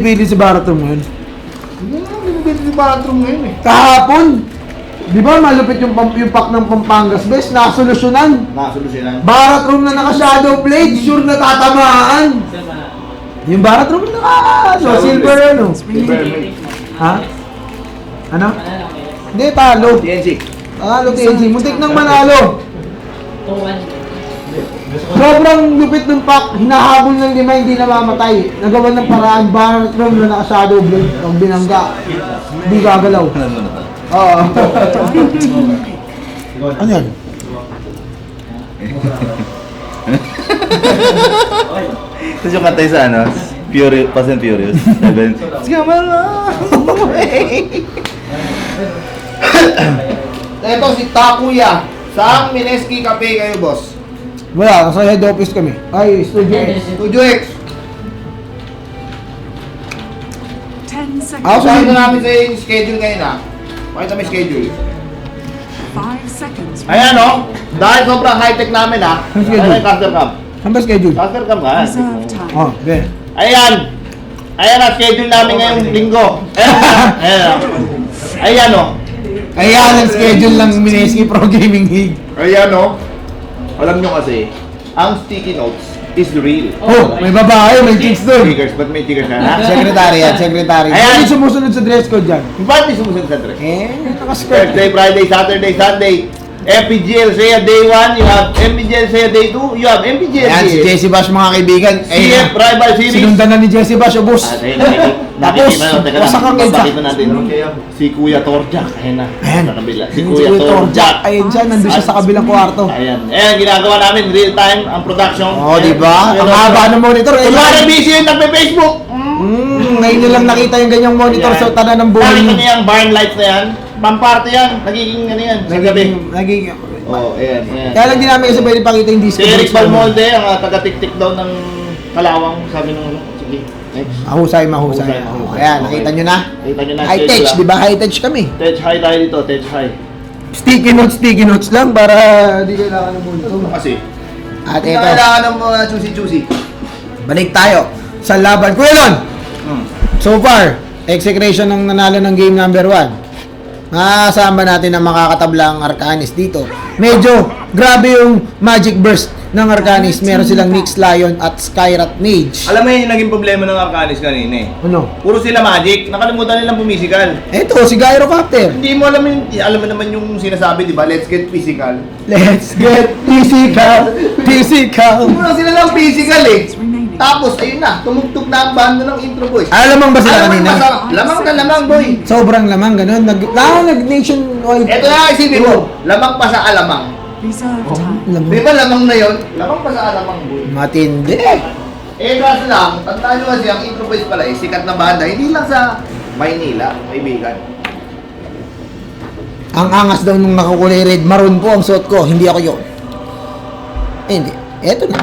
Bili si Baratong ngayon. Hindi na binibili si Baratong ngayon eh. Kahapon, di ba malupit yung pack ng Pampangas Best? Nakasolusyonan. Nakasolusyonan. Baratong na naka-shadow blade, sure na tatamaan. Yung Baratong na silver ano. Silver. Ha? Ano? Hindi, talo. TNC. Talo, TNC. Muntik nang manalo. Sobrang lupit ng pack, hinahabol ng lima, hindi namamatay. Nagawa ng paraan, Baratong na naka-shadow blade, ang binangga. Hindi gagalaw. Oo. Ano yan? Tapos yung kantay sa ano, Fast and Furious 7. Sige na! Ito si Takuya. Saan Mineski Cafe kayo, boss? Wala, nasa head office kami. Ay, Studio X. Studio X. 10 seconds. Ako Sabi na namin sa yung schedule ngayon ha. Pakita mo yung schedule. 5 seconds. Ayan o. Dahil sobrang high-tech namin ha. Ang schedule? Ayan yung Caster Camp. Saan ba schedule? Caster Camp ha. Reserve time. Oh, okay. Ayan. Ayan ang schedule namin ngayong linggo. Ayan. Ayan o. Ayan ang schedule ng Mineski Pro Gaming League. Ayan o. Alam nyo kasi, ang sticky notes is real. Oh, may babae, may chicks doon. Stickers, ba't may stickers na? Secretary yan, secretary. Ayan. Hindi sumusunod sa dress code dyan. Ba't di sumusunod sa dress? Nakaskirt. Thursday, Friday, Saturday, Sunday. FPGL Saya Day 1, you have MPGL Saya Day 2, you have MPGL Ayan, si Jesse Bash mga kaibigan. CF Rival Series. Sinundan na ni Jesse Bash, ubos. Tapos, wasak ang edsa. Pakita natin si Kuya Torjak. Ayan na. Ayan. Sa kabila. Si Si Kuya Torjak. Ayun siya, nandun siya sa kabilang kwarto. Ayan. Ayan, ginagawa namin real time ang production. Oo, di ba? Ang haba ng monitor. Kumari busy yun, nagpe-Facebook. Ngayon nyo lang nakita yung ganyang monitor sa tanan ng buhay Nakita niyo. niyo yung barn lights na yan. Pamparte yan. Nagiging ano yan. Sa gabi. Nagiging... Oo, ayan. Ayan. Kaya lang din namin kasi pwede pakita yung disco. Si Eric bridge Balmolde, ang taga-tik-tik daw ng Kalawang, sabi nung ano. Sige, next. Mahusay, mahusay. Mahusay. Ayan, nakita nyo na. Nakita nyo na. High tech, di ba? High tech kami. Tech high tayo dito, tech high. Sticky notes lang para di kailangan ng bulto. Kasi, At hindi ito, kailangan ng mga choosy-choosy. balik tayo sa laban. Kuya Lon! So far, execration ng nanalo ng game number 1. Makakasama natin ang makakatablang Arcanis dito. Medyo grabe yung magic burst ng Arcanis. Meron silang Nyx Lion at Skyrat Mage. Alam mo yun yung naging problema ng Arcanis kanina eh. Ano? Puro sila magic, nakalimutan nilang pumisikal. Eto, si Gyrocopter. Hindi mo alam alam mo naman yung sinasabi, di ba? Let's get physical. Let's get physical, physical. Muna sila lang physical eh. Remaining. Tapos, ayun na, tumugtog na ang banda ng intro boys. Lamang ba sila kanina? Lamang ka lamang boy. Sobrang lamang, ganun. Nag-nationwide. Ito na isipin mo, lamang pa sa alamang. Reserve time. Di Lamang. ba lamang na yun? Lamang pa sa alamang boy. Matindi. Kaso lang, tandaan nyo kasi ang intro boys pala eh, sikat na banda, hindi lang sa Maynila, kaibigan. Ang angas daw nung nakakulay red, maroon po ang suot ko. Hindi ako yun. Hindi. Eto na.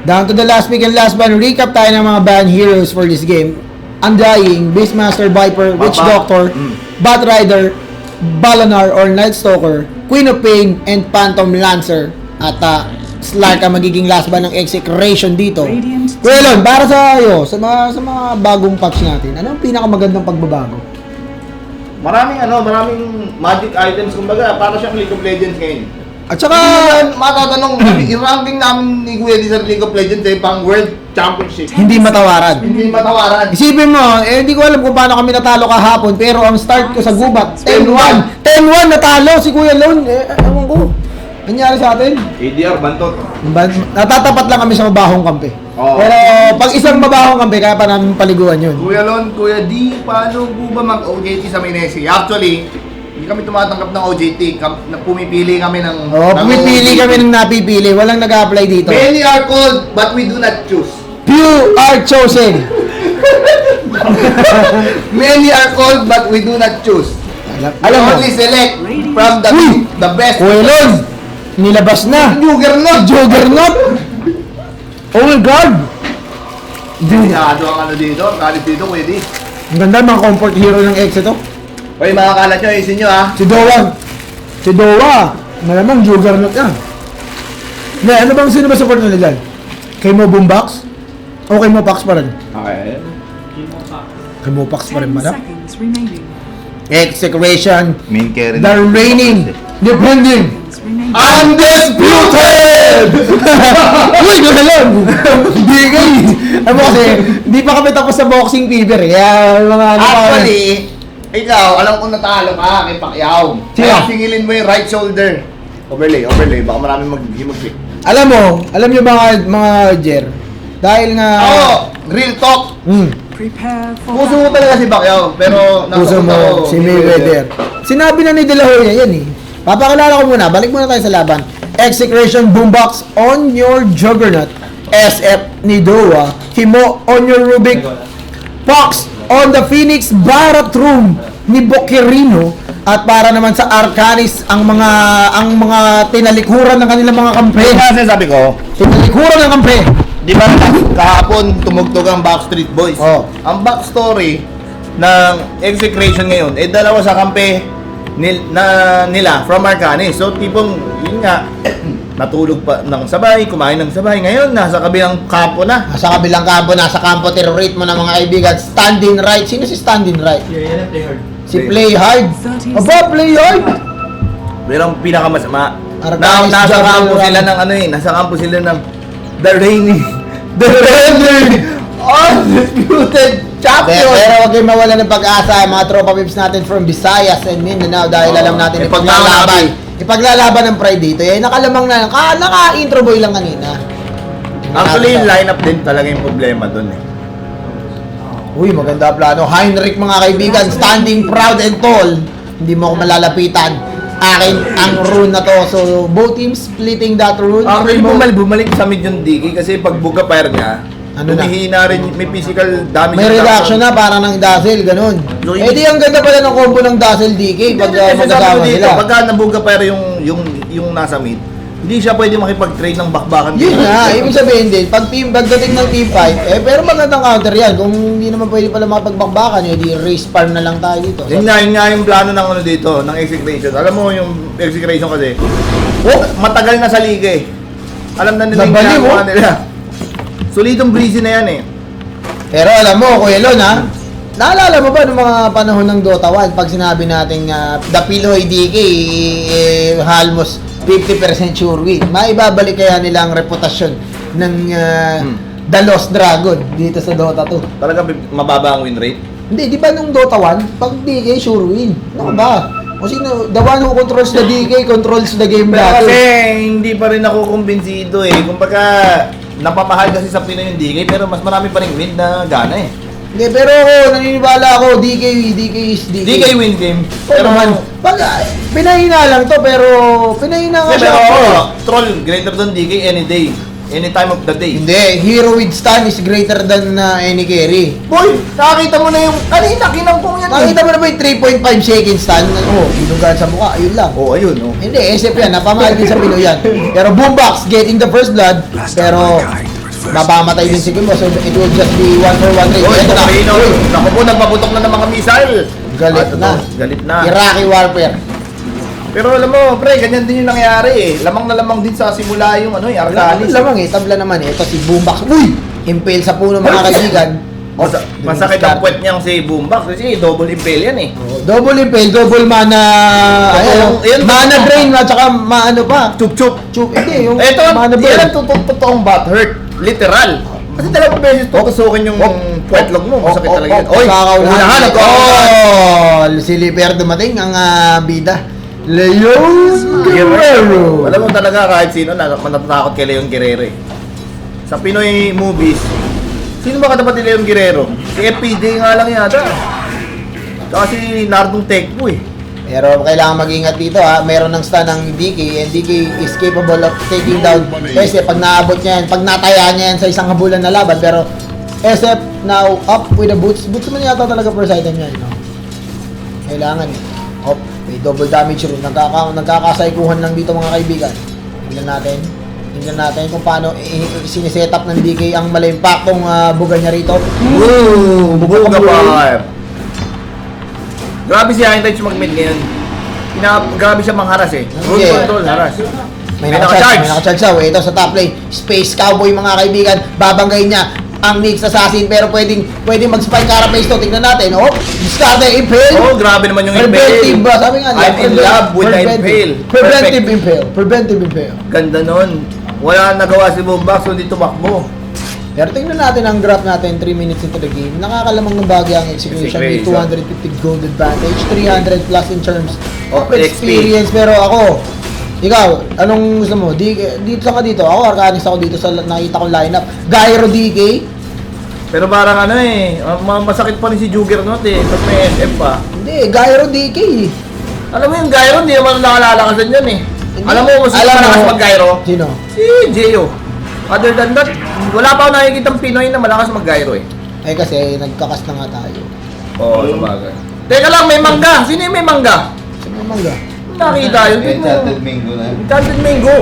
Down to the last pick and last ban. Recap tayo ng mga ban heroes for this game. Undying, Beastmaster, Viper, Witch Doctor, Bat Rider, Balanar or Night Stalker, Queen of Pain, and Phantom Lancer. At Slark ang magiging last ban ng execration dito. Kuya Lon, para sa iyo, sa mga bagong patch natin, ano ang pinakamagandang pagbabago? Maraming magic items, kumbaga, para siyang League of Legends ngayon. At saka, Matatanong, i-ranking namin ni Kuya di sa League of Legends eh, pang World Championship. hindi matawaran. Hindi matawaran. Isipin mo, hindi ko alam kung paano kami natalo kahapon, pero ang start ko sa gubat, 10-1. 10-1 natalo si Kuya Lon. Ewan ko. Nangyari sa atin? ADR, bantot. Natatapat lang kami sa mabahong kampi. Oo. Pero pag isang mabahong kampi, kaya pa namin paliguan yun. Kuya Lon, Kuya D, paano po ba mag-OJT sa Minesi? Actually, hindi kami tumatanggap ng OJT. Pumipili kami ng... Pumipili kami ng napipili. Walang nag-apply dito. Many are called, but we do not choose. Few are chosen. Many are called, but we do not choose. We Alam mo, only select from Uy! the best. Kuya Lon, nilabas na. Juggernaut! Juggernaut. Oh my God. Masyado ang ano dito, kalit dito, Kuya D. Ang ganda mga comfort hero ng X ito. Hoy, mga kalat nyo, isin nyo ha. Si Dowa. Si Dowa. Malamang Juggernaut yan. Hindi, ano bang sino ba support nila dyan? Kay mo Boombox? O kay mo Pax pa rin? Okay. Kumupax pa rin 10 manap. seconds remaining. Execration. Main carry. The reigning, defending, Seconds remaining. undisputed! Uy, gano'n! Hindi kayo. Ano kasi, hindi pa kami tapos sa boxing fever. Kaya mga ano pa. Actually, ikaw, alam ko natalo ka kay Pacquiao. Sino? Kaya singilin mo yung right shoulder. Overlay. Baka maraming maghimagpik. Alam nyo mga Jer, dahil nga... Ako, real talk. Prepare for Puso ko talaga si Pacquiao, pero Puso nasa mo, si Mayweather. Sinabi na ni De La Hoya yan eh. Papakilala ko muna, balik muna tayo sa laban. Execration Boombox on your Juggernaut. SF ni Doa. Timo on your Rubik. Fox on the Phoenix Barat Room ni Boquerino. At para naman sa Arcanis ang mga tinalikuran ng kanilang mga kampe. Kasi sabi ko, Tinalikuran ng kampe. di ba kahapon tumugtog ang Backstreet Boys? Oh. Ang backstory ng execration ngayon, dalawa sa kampe nila from Arcanis. So tipong, yun nga, natulog pa ng sabay, kumain ng sabay. Ngayon, nasa kabilang kampo na. Sa kabilang kampo, nasa kampo terrorate mo ng mga kaibigan. Standing right. Sino si standing right? Si Play Hard. Aba, Play Hard! Pero ang pinakamasama, Arcanis nasa Jungle kampo Run. sila ng nasa kampo sila ng The Reigning Undisputed Champion! Pero huwag kayong mawala ng pag-asa mga tropa pips natin from Visayas and Mindanao dahil alam natin ipaglalaban ng Pride dito. Eh, nakalamang na, naka-intro boy lang kanina. Actually, yung lineup din talaga yung problema dun eh. Uy, maganda plano. Heinrich mga kaibigan, standing proud and tall. Hindi mo ako malalapitan. Akin ang rune na to. So, both teams splitting that rune. Actually, bumalik sa Medium DK kasi pag buga fire niya, Ano na? humihina rin, may physical damage. May reduction na para ng Dazzle, ganun. So, Eh di ang ganda pala ng combo ng Dazzle DK pag magkasama sila. Pagka nabuga fire yung nasa mid, hindi siya pwede makipag-trade ng bakbakan. Yun nga, ibig sabihin din, pagdating ng team fight, pero magandang counter yan. Kung hindi naman pwede pala mapagbakbakan, di race farm na lang tayo dito. Yun nga yung plano ng dito, ng execration. Alam mo yung execration kasi, matagal na sa liga eh. Alam na nila yung Nabaliw, ginagawa nila. Solidong breezy na yan eh. Pero alam mo, Kuya Lon ha, naalala mo ba noong mga panahon ng Dota 1, pag sinabi natin the Pinoy DK, almost 50% sure win, maibabalik kaya nila ang reputasyon ng The Lost Dragon dito sa Dota 2. Talaga mababa ang win rate. Hindi, di ba nung Dota 1, pag DK, sure win. Ano ba? O sino, the one who controls the DK, controls the game Pero battle. kasi hindi pa rin ako kumbinsido eh. Kumbaga, napamahal kasi sa Pinoy yung DK pero mas marami pa rin win na gana eh. Hindi, pero ako, naniniwala ako, DK is DK. DK win game. Pero man, pag, pinahina lang to, pero pinahina nga Pero siya. ako, troll, greater than DK any day. Any time of the day. Hindi, hero with stun is greater than any carry. Boy, nakakita mo na yung, kanina, kinampong yan Nakita mo na ba yung 3.5 second stun? Oo, binugan sa mukha, ayun lang. Oh, ayun, oh. Hindi, SF yan, napamahal din sa Pinoy yan. Pero Boombox getting the first blood, pero mapamatay din si Kimbo, so it will just be 1-for-1 race. Oy, Ito na. Torino. Uy, Naku po, nagpaputok na ng mga missile. Galit Ito na. to, Galit na. Iraqi warfare. Pero alam mo, pre, ganyan din yung nangyari eh. Lamang na lamang din sa simula yung Arcanis. Lamang eh, tabla naman eh. Ito si Boombox. Uy! Impale sa puno mga kaibigan. Masakit ang puwet niyang si Boombox kasi double impale yan eh. Double impale, double mana, Ayun. mana drain at saka maano pa. Chup-chup. Hindi, yung Ito, mana yan ang burn. totoong butt hurt. Literal. Kasi dalawang beses tutusukin yung puwetlog mo. Masakit talaga yan. Oy, unahan ako. Si Liper dumating, ang bida. Leon Guerrero. Alam mo talaga kahit sino natatakot kay Leon Guerrero eh. Sa Pinoy movies, sino ba katapat ni Leon Guerrero? Si FPJ nga lang yata. Kasi Nardong Tecpo eh. Pero kailangan mag-ingat dito ha. Meron ng stun ng DK and DK is capable of taking down. Kasi pag naabot niya yan, pag nataya niya yan sa isang habulan na laban. Pero SF now up with the boots. Boots man yata talaga first item niya. No? Kailangan eh. Op, may double damage rin. Nagkakasaikuhan lang dito mga kaibigan. Tingnan natin kung paano siniset up ng DK ang malimpaktong buga niya rito. Buga pa. Grabe si Heinrich mag-mid ngayon. Grabe siya mangharas eh. Roll Yeah. control, haras. May nakacharge sa. Ito sa top lane. Space Cowboy mga kaibigan. Babanggayin niya. ang Nyx Assassin, pero pwedeng mag-spike carapace to. Tingnan natin, oh, discard impale. Oh, grabe naman yung Preventive impale. ba? Sabi nga, I'm in love with the impale. Preventive impale. Preventive impale. Ganda nun. Wala nagawa si Boombox, hindi tumakbo. Pero tingnan natin ang graph natin 3 minutes into the game. Nakakalamang ng bagay ang execution. May 250 gold advantage, 300 plus in terms of XP. experience. Pero ako, ikaw, anong gusto mo? Dito ka dito. Ako, Arcanis ako dito sa nakita kong lineup. Gyro DK. Pero parang ano masakit pa rin si Juggernaut pag may SF pa. Hindi, Gyro DK. Alam mo yung Gyro, hindi naman nakalalakasan yan Hindi. Alam mo, mas Alam malakas mo. mag-Gyro? Sino? Si Gio. Other than that, wala pa ako nakikitang Pinoy na malakas mag-Gyro Eh kasi, nagkakas na nga tayo. Oo, sabagay. Teka lang, may mangga. Sino yung may mangga? Sino may mangga? Nakita yun. Enchanted Mingo na. Enchanted Mango.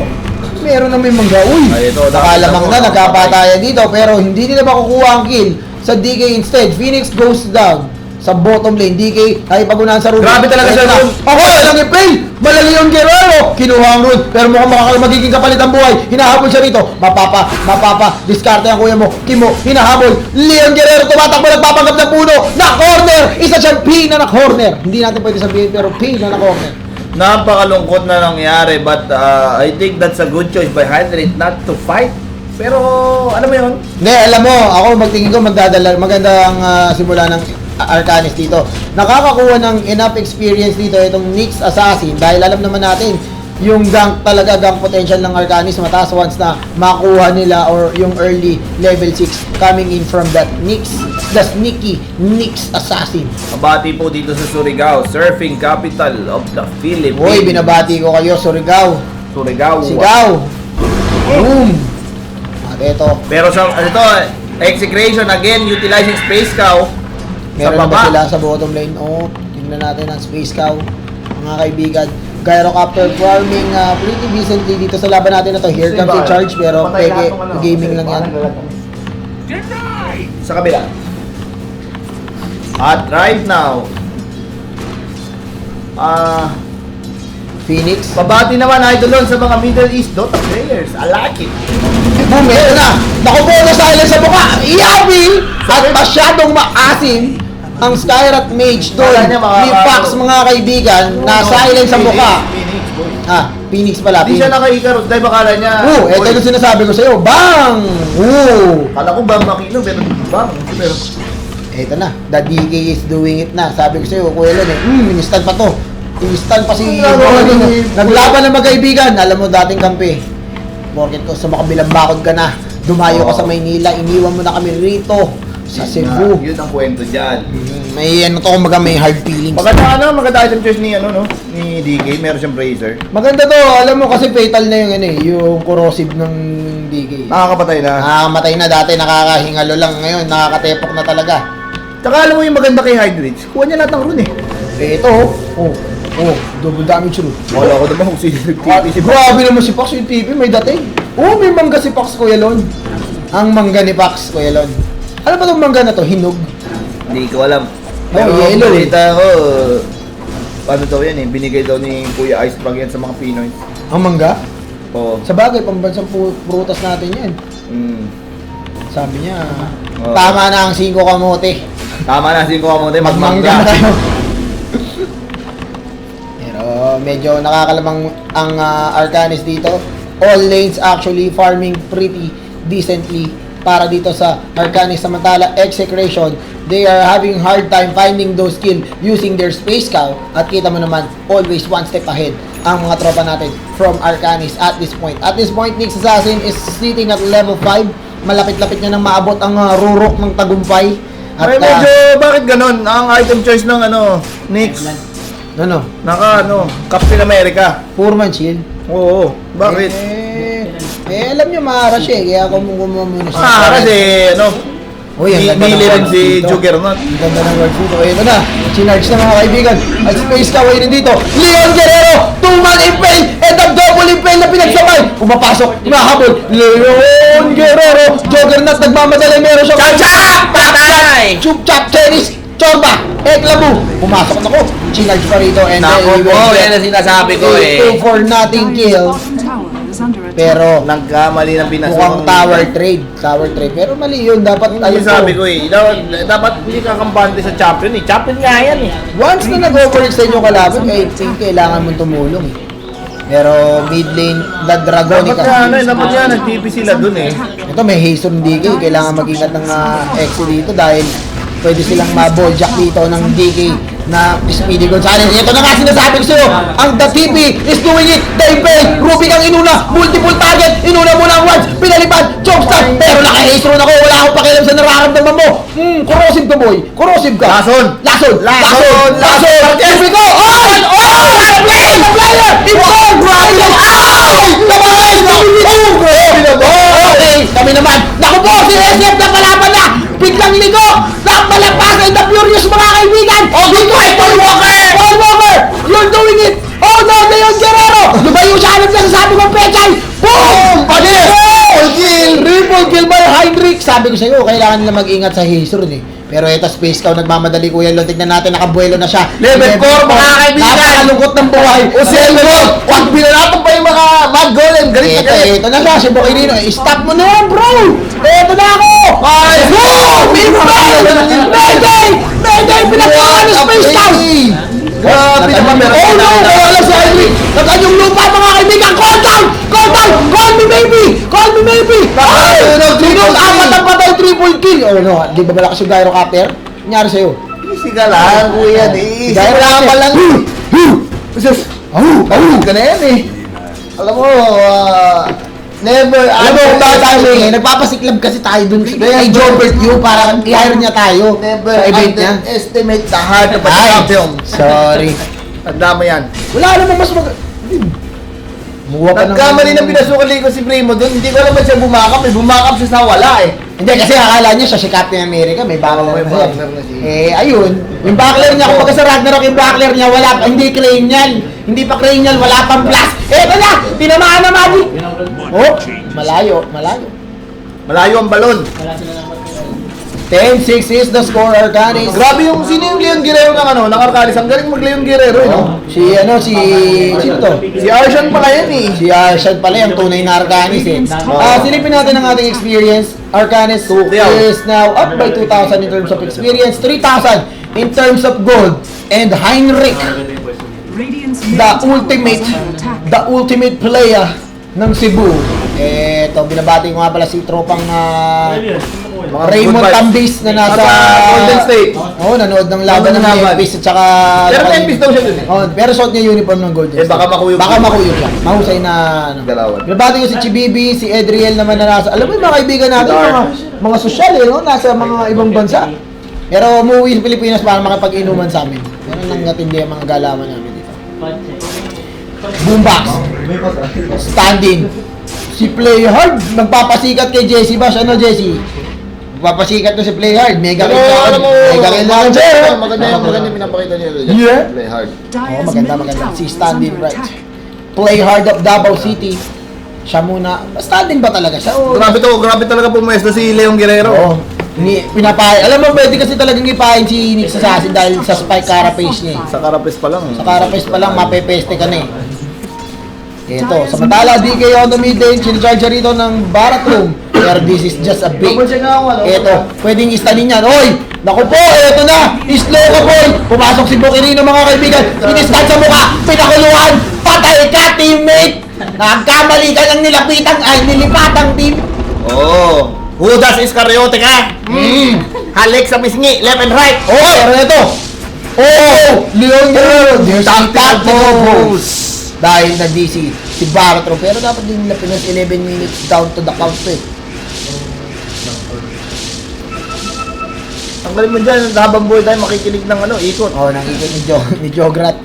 Meron na may mangga. Uy! Ay, ito, Nakalamang nakita na, mo, nagkapatayan dito. Pero hindi nila makukuha ang kill sa DK instead. Phoenix goes down sa bottom lane. DK ay pagunahan sa Ruby. Grabe talaga siya, Ron. Ako, walang i-play! Malali yung Guerrero! Kinuha ang Rune. Pero mukhang magiging kapalit ang buhay. Hinahabol siya rito. Mapapa. Diskarte ang kuya mo. Kimo, hinahabol. Leon Guerrero tumatakbo, nagpapanggap ng puno. Na-corner! Isa siyang P na na-corner. Hindi natin pwede sabihin, pero P na na-corner. Napakalungkot na nangyari, but I think that's a good choice by Hydrite not to fight. Pero, alam mo yun? Hindi, alam mo, ako magtingin ko magandang simula ng Arcanis dito. Nakakakuha ng enough experience dito itong Nyx Assassin dahil alam naman natin yung gank potential ng Arcanis mataas once na makuha nila or yung early level 6 coming in from that Nyx, the sneaky Nyx Assassin. Mabati po dito sa Surigao, surfing capital of the Philippines. Hoy, binabati ko kayo, Surigao. Surigao. Sigaw. Boom. At ito, Pero sa execration again, utilizing Space Cow sa meron na ba baba. sila sa bottom lane? Oh, tingnan natin ang Space Cow, mga kaibigan. Gyrocopter farming pretty decently dito sa laban natin na to. Here comes the charge, pero peke gaming lang yan. Sa kabila. At right now, Phoenix. pabati naman idolon sa mga Middle East Dota players. I like it. Boom, ito na. Nakupo na silence sa mukha. Yabi! At masyadong maasim ang Skyrat Mage doon. Kala niya Ni Pax, mga kaibigan, na silence sa mukha. Phoenix, boy. Phoenix pala. Hindi siya Phoenix. nakaikaros dahil bakala niya. Ito yung sinasabi ko sa'yo. Bang! Kala ko bang makino, pero bang. Pero, Ito na. The DK is doing it na. Sabi ko sa'yo, Kuya Lon instant pa to. Instant pa si Naglaban ng magkaibigan. Alam mo, dating kampi. Porket ko sa makabilang bakod ka na. Dumayo ka sa Maynila. Iniwan mo na kami rito. Sa Cebu. yun ang kwento dyan. May ano to, kumbaga may hard feelings. Maganda item choice ni ni DK, meron siyang Bracer. Maganda to, alam mo kasi fatal na yung yung corrosive ng DK. Nakakapatay na. Nakakamatay na dati, nakakahingalo lang. Ngayon, nakakatepok na talaga. Tsaka alam mo yung maganda kay Hydrich, kuha niya lahat ng rune Ito, double damage rune. Wala ko naman kung sino nag-TP si Grabe naman si Pax yung TP, may dating. May mangga si Pax, Kuya Lon. Ang mangga ni Pax, Kuya Lon. Ano ba itong mangga na to? Hinog? Hindi ko alam. Yellow eh. balita ko, ano daw yan binigay daw ni Kuya Iceberg yan sa mga Pinoy. Ang mangga? Oo. Sa bagay, pambansang prutas natin yan. Sabi niya, Oo. tama na ang 5 kamote. Tama na, sin ko mo tayo, Magmangga na magmangga. tayo. Pero medyo nakakalamang ang Arcanis dito. All lanes actually farming pretty decently para dito sa Arcanis. Samantala, Execration, they are having hard time finding those kills using their Space Cow. At kita mo naman, always one step ahead ang mga tropa natin from Arcanis at this point. At this point, Nyx Assassin is sitting at level 5. Malapit-lapit niya nang maabot ang rurok ng tagumpay. Ay, medyo, bakit ganon? Ang item choice ng Nyx, Captain America. Poor man shield. Oo, bakit? Alam nyo, maaras siya kaya kumuha muna siya. Kasi, Uy, ang ganda ng nili rin words si dito. Juggernaut. Ang ganda ng words dito. Ito na, chinarge na mga kaibigan. At Space Cow ay nandito. Leon Guerrero, 2-man impale, and the double impale na pinagsabay. Pumapasok, mahabol. Leon Guerrero, Juggernaut nagmamadali. Meron siyang Chop-chop! Patay! Chup-chop, tennis, chorba, eklabu. Pumasok na ko. Chinarge pa rito. And Nako then, po, yan ang sinasabi ko 2 for nothing kill. Bottom tower is under Pero Nagkamali ng pinasok. mukhang tower trade. Pero mali yun. Dapat Yung sabi ko eh, dapat hindi ka kampante sa champion eh. Champion nga yan eh. Once na nag-overextend yung kalaban, kailangan mong tumulong eh. Pero mid lane, the Dragonica. Dapat yan, nag-TP sila dun eh. Ito may Hasten DK, kailangan mag-ingat ng Exo dito dahil pwede silang ma-balljack dito ng DK na Speedy Gonzales. Ito na nga sinasabi ko sa'yo, ang The TP is doing it, the Impel, Rubik ang inuna, multiple target, inuna mo lang once, pinalipad, chokestop, pero naka-Hasten ako, wala akong pakialam sa nararamdaman mo. Corrosive ka boy, corrosive ka. Lason! Rubik ko! Player! Impel! Ryan! Okay, kami naman. Naku po, si SF na palaban na! Biglang ligo! Nakpalagpasan the Furious mga kaibigan! Dito ay Paul Walker! You're doing it! Oh no, Leon Guerrero! Lumayo siya alam sa sabi kong pechay! Boom! Triple kill by Heinrich! Sabi ko sa'yo, kailangan nila mag-ingat sa Hazer eh. Pero ito, Space Cow, nagmamadali Kuya Lon. Tignan natin, nakabuelo na siya. Level 4, mga kaibigan! Napakalungkot ng buhay. O Silver! Wag binanatan pa yung mga Mad Golem! Galit na galit! Ito na siya, si Bokirino. Stop mo na yan, bro! Ito na ako! Ay! Mayday! Pinagkakaan ng Space Cow! Grabe naman, meron Oh no! Wala si Heinrich! Nagkanyang lupa, mga kaibigan! Call down! Call me maybe! Ay! Trinos, apat ang patay, triple kill! Oh no, di ba malakas yung gyrocopter? Nangyari sa'yo? Easy ka lang, kuya. Easy Gaya ka lang. lang. Ahoo ka na yan eh. Alam mo, never. Alam mo kung bakit tayo ngayon? Nagpapasiklab kasi tayo dun kay Jobert Yu para i-hire niya tayo Never sa event niya. underestimate the heart of a Ay, champion. sorry. Tanda mo yan. Wala naman mas Muwa pa Nagkamali ng pinasukan ko si Primo doon. Hindi ko alam ba siya bumakap. Bumakap siya sa wala eh. Hindi, kasi akala niya siya si Captain America, may backler May na siya. backler na siya. Ayun. Yung backler niya, kung sa Ragnarok yung backler niya, wala pa, hindi cranial. Hindi pa cranial, wala pang blast. Eto na! Tinamaan na Magic! Oh, malayo. Malayo ang balon. 10-6 is the score, Arcanis. Grabe yung sino yung Leon Guerrero ng ng Arcalis. Ang galing mag Leon Guerrero eh. No? Sino to? Si Arshan pala yan eh. Si Arshan pala yung tunay na Arcanis eh. Silipin natin ang ating experience. Arcanis is now up by 2,000 in terms of experience, 3,000 in terms of gold. And Heinrich, Radiant's the ultimate player ng Cebu. Eto, binabati ko nga pala si tropang Mga Raymond good vibes. Tambis na nasa Golden State. Oo, nanood ng laban ng Laban. Memphis at saka Pero Memphis daw siya dun eh. Oh, pero suot niya uniform ng Golden Eh, baka makuyog. Baka makuyog siya. Mahusay na ano. Dalawan. Binabati ko si Chibibi, si Edriel naman na nasa. Alam mo yung mga kaibigan natin, mga sosyal eh, no? Nasa mga ibang bansa. Pero umuwi sa Pilipinas para makapag-inuman sa amin. Pero nang natindi ang mga galawan namin dito. Boombox. Standing. Si Play Hard, nagpapasikat kay Jesse Bash. Ano, Jesse? Nagpapasikat to si Play Hard. Mega kill Pero lang. alam mo, Mega kill lang siya. maganda yung pinapakita niya. Yeah. Play hard. Oo, maganda. Si Standing right. Play Hard of Davao City. Siya muna. Standing ba talaga siya? Oo. Grabe talaga pumuesto si Leon Guerrero. Oo. Pinapay. Alam mo, pwede kasi talagang ipahin si Nick Assassin dahil sa spike carapace niya eh. Sa Carapes pa lang. Sa carapace pa lang, mapepeste ka na eh. Ito, samantala, DK on the mid lane, sinacharge siya rito ng Barat Room. Pero this is just a bait. Ito, pwedeng istanin yan. Hoy! Naku po, ito na! Slow ka boy! Pumasok si Bokirino mga kaibigan. Inistan sa mukha, pinakuluhan, patay ka teammate! Nagkamali ka ng nilipatang team. Oh. Judas Iscariote ka. Halik sa pisngi, left and right. Oh, pero ito. Oh, Leon Guerrero. There's a tactical pose. Dahil na DC si Baratro. Pero dapat din nila pinas 11 minutes down to the count eh. Ang galing mo dyan, habang buhay tayo makikinig ng ikot. Oh, nakikita ni Jograt.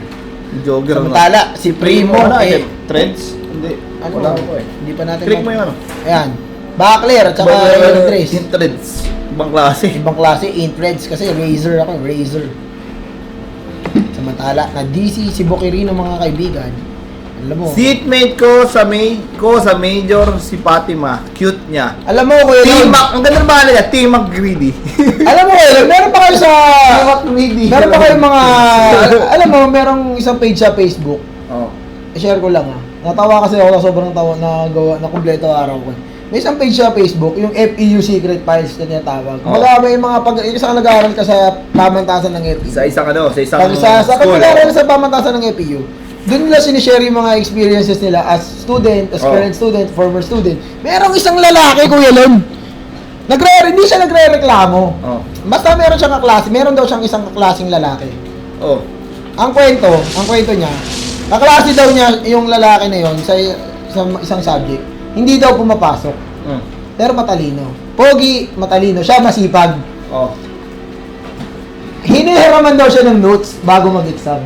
Jogger na. Samantala, si Primo Threads? Hindi. wala ko eh. Hindi pa natin. Click mo yung Ayan. Backler at saka Trace. Threads. Ibang klase. Ibang klase, Intreds kasi Razer ako, Razer. Samantala, na DC si Bokirino mga kaibigan. Alam mo. Seatmate ko sa major si Fatima. Cute niya. Alam mo, Kuya Lon. T-Mac, ang ganda ng pangalan niya, T-Mac Greedy. Alam mo, Kuya Lon, meron pa kayo sa... T-Mac Greedy. Meron pa kayong mga... alam mo, merong isang page sa Facebook. Oh. I-share ko lang ah. Natawa kasi ako na sobrang tawa na gawa na kumpleto araw ko. May isang page sa Facebook, yung FEU Secret Files na tinatawag. May mga isang nag-aaral ka sa pamantasan ng FEU. Sa isang Sa pag-aaral sa pamantasan ng FEU, doon nila sinishare yung mga experiences nila as student, as current student, former student. Merong isang lalaki, Kuya Lon. Hindi siya nagre-reklamo. Basta meron siyang kaklase, meron daw siyang isang kaklaseng lalaki. Ang kwento niya, kaklase daw niya yung lalaki na yon sa isang subject. Hindi daw pumapasok. Pero matalino. Pogi, matalino. Siya masipag. Hinihiraman daw siya ng notes bago mag-exam.